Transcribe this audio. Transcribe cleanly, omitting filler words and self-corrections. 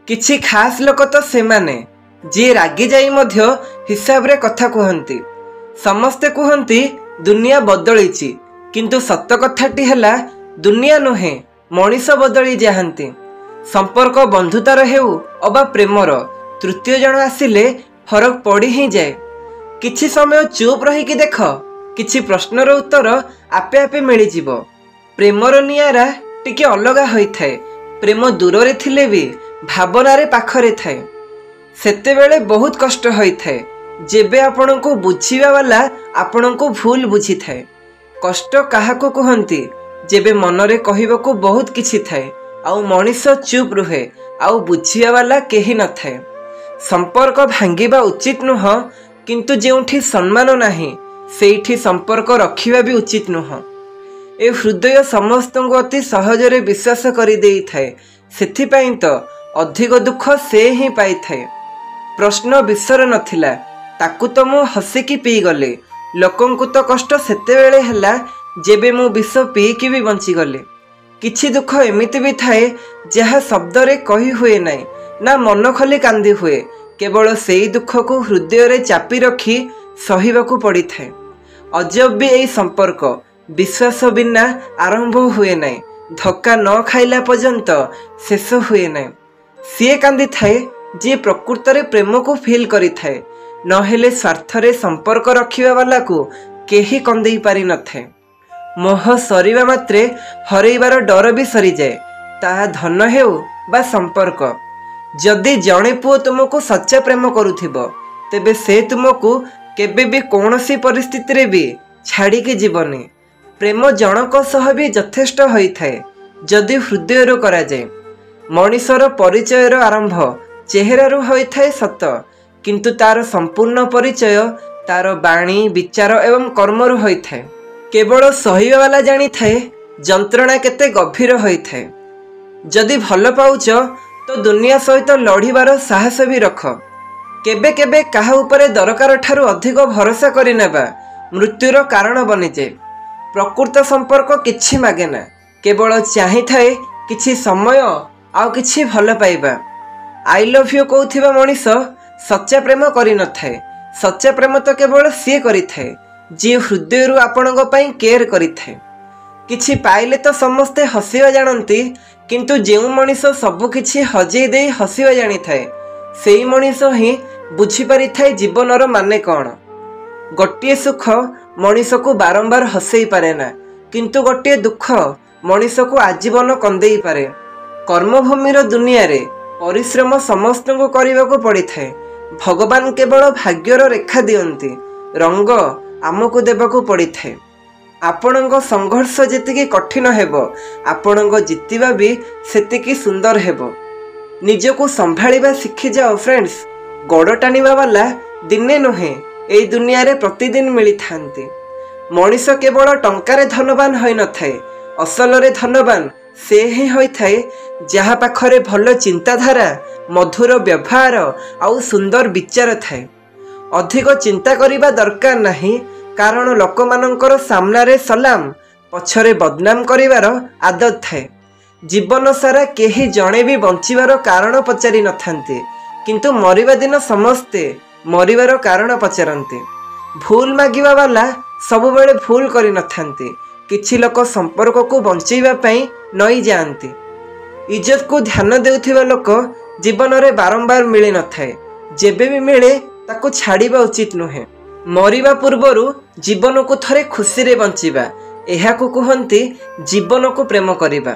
किछि खास लोक तो सेमाने जी रागी जाई मध्य हिसाब रे कथा कहती। समस्ते कहती दुनिया बदलिची, किंतु सत कथाटी हैला दुनिया नुहे मनीष बदली जाहांती। संपर्क बंधुतार हेउ अबा प्रेमर तृतीय जन आसिले फरक पड़ी ही जाए। किछि समय चुप रही कि देख, किछि प्रश्नर उत्तर आपे आपे मिल जिवो। प्रेमर नियारा टिके अलगा होई थाए। प्रेम दूर रे थिले भी भावनारे पाखरे थाए। सेतेबेले बहुत कष्ट होई थाए जेबे आपनको बुझिबा वाला आपनको भूल बुझी थाए। कष्ट काहाको कहंती जेबे मनरे कहिबाको बहुत किछि थाए आउ मनीष चुप रुहे आउ बुझिबा वाला केही न थाए। संपर्क भांगिबा उचित नुह, किंतु जेउठी सम्मान नाही सेठी संपर्क रखिबा भी उचित नुह। ए हृदय समस्त को अति सहजरे विश्वास करि देई थाए। सेथिपाई तो अधिक दुख से ही पाई थाए। प्रश्न विषर नथिला, ताकू तो मु हसिकी पी गले। लोकंकु तो कष्ट सेतेबेले हैला जेबे मु विष पीकी भी बंची गले। किछि दुख एमिति भी थाए जहा शब्द रे कही हुए नाही, ना मन खली कांदी हुए। केवल सेई दुख को हृदय रे चापी रखी सहिबाकू पड़ी थाए। अजब भी एई संपर्क विश्वास बिना आरंभ हुए नाही, धक्का न खाइला पर्यंत शेष हुए नाही। सी कांदी थाए जी प्रकृत रे प्रेम को फील करि थाए, नहेले स्वार्थ रे संपर्क रखिबा वाला को केही कंदेई पारि न थाए। मोह सरीबा मात्रे हरैबार डर भी सरी जाए, ताहा धन हेउ बा संपर्क। जदि जणे पुओ तुमको सच्चा प्रेम करुथिबो तेबे से तुमको केबे भी कौनसी परिस्थिति रे भी छाड़ी के जीवनी। प्रेम जनक सह भी यथेष्ट होई थाए जदि हृदय रो करा जाए। मनीषर परिचयर आरंभ चेहरारू होई थाए सत, किंतु तार संपूर्ण परिचय तार बाणी विचार एवं कर्मरू होई थाए। केवल सहिबा वाला जानी थाए जंत्रणा केते गभीर होई थाए। जदि भल पाउच तो दुनिया सहित लड़ीबार साहस भी रख। केबे केबे काहा उपरे दरकार ठारू अधिक भरोसा करि नेबा मृत्युर कारण बनि जाए। प्रकृत संपर्क किछि मागे ना, केवल चाहि थाए किछि समय आउ किछि भल पाइबा। आई लव यू कहूथिबा मनीष सच्चा प्रेम करि न थाए। सच्चा प्रेम तो केवल सी करि थाए जी हृदय रु आपणक पई केयर करि थाए। किछि पाइले तो समस्ते हसिबा जानती, किंतु जेउ मनीष सब किछि हजेई देई हसिबा जानि थाए सेई मनीष ही बुझी पारि थाए जीवनर माने कौन। गोटिए सुख मनीष को बारंबार हसई पारे ना, किंतु गोटिए दुख मनीष को आजीवन कंदेई पारे। कर्मभूमिर दुनिया रे परिश्रम समस्त को करने को पड़ी थाए। भगवान केवल भाग्यर रेखा दियंती, रंग आमको देबाकू पड़ी थाए। आपणक संघर्ष जेतिकी कठिन हेबो आपणक जितिबा भी सेतिकी सुंदर हेबो। निजको संभाळिबा शिखि जाओ फ्रेंड्स। गोड़ टाणिबा वाला दिने नुहे एई दुनिया रे प्रतिदिन मिली थांती। मनीष केवल टंकारे धनवान होई न थाए, असल रे धनवान से ही होई थाए जहा पाखरे भल चिंताधारा, मधुर व्यवहार आउ सुंदर विचार थाए। अधिक चिंता करिबा दरकार नाही, कारण लोकमानंकर सामनारे सलाम पछरे बदनाम करिवार आदत थाए। जीवन सारा केही जणे भी बंचिबार कारण पचारि न थांते, किंतु मरिबा दिन समस्ते मरिबार कारण पचारंते। भूल मागिबा वाला सबुबेले भूल करि न थांते। किछि लोक संपर्क को बंचैबा पई नई जाआंती। इज्जत को ध्यान देउथिबा लोक जीवन रे बारंबार मिली न थाए। जेबे भी मिले ताको छाड़िबा उचित नुहे। मरिबा पूर्वरु जीवन को थरे खुशी रे बंचिबा, एहा को कहंती जीवन को प्रेम करिबा।